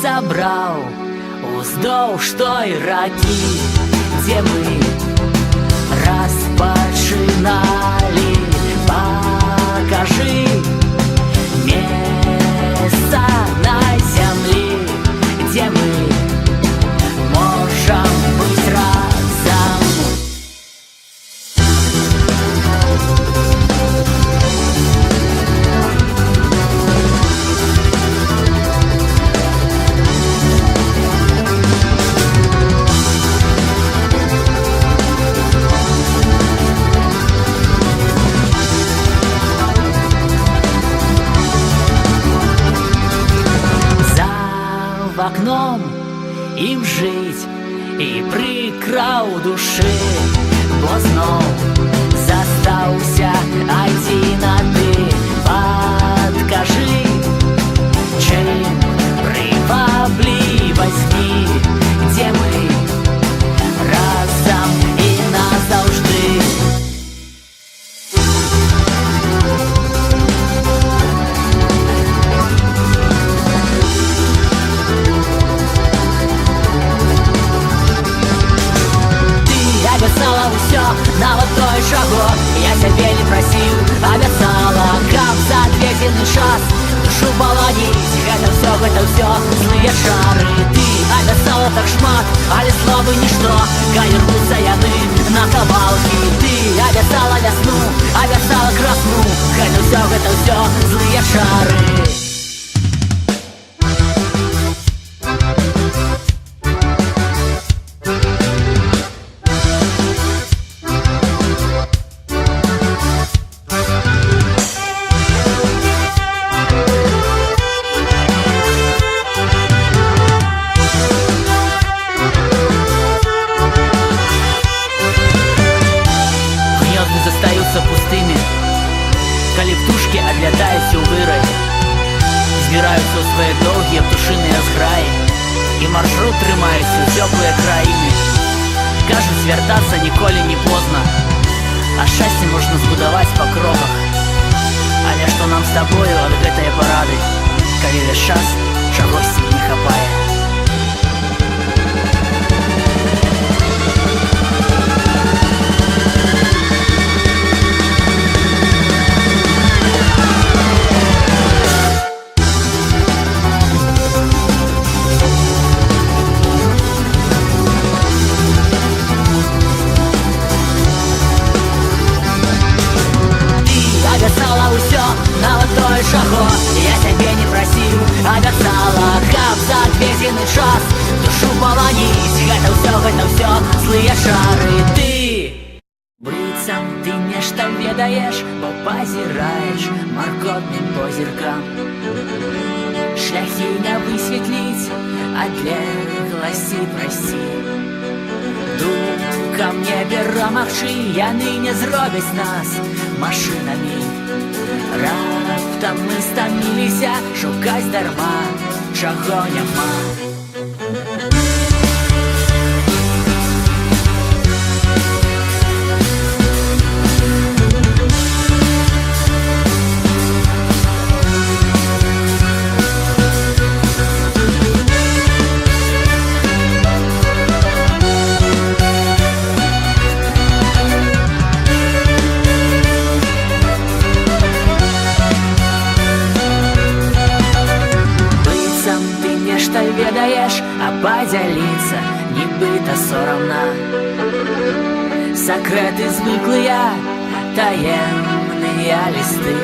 забраў уздоўж той ракі, дзе мы распачыналі. Пакажы месца на зямлі, дзе мы можам быць разам. За окном ім жыць і прыкра ў душы, бо зноў застаўся адзін ады. Падкажы, чым прываблівасці, дзе мы разам і назаўжды. Абяцала ўсё, нават тое, чаго я цябе не прасіў. Абяцала, каб за адведзены час душу паланіць. Гэта ўсё злыя чары. Ты абяцала так шмат, але словы нішто, калі рвуцца яны на кавалкі. Ты абяцала вясну, абяцала красну. Гэта ўсё злыя чары. Застаюцца пустымі, калі птушкі адлятаюць у вырай, збіраюцца ў свае доўгія птушыныя зграі і маршрут трымаюць у цёплыя краіны. Кажуць, вяртацца ніколі не позна, а шчасце можна збудаваць па кроках. Але што нам з табою ад гэтае парады, калі ўвесь час чагосьці не хапае? Абяцала ўсё, нават тое, чаго я цябе не прасіў. Абяцала, каб за адведзены час душу паланіць. Гэта ўсё злыя чары. Ты быццам ты нешта ведаеш, бо пазіраеш маркотным позіркам. Шляхі не высветліць, адлегласці прасці. Думкам не перамагчы, яны не зробяць нас машынамі. Раптам мы стаміліся шукаць дарма, чаго няма. Нешта ведаеш, а падзяліцца нібыта сорамна. Сакрэты звыклыя, таемныя лісты.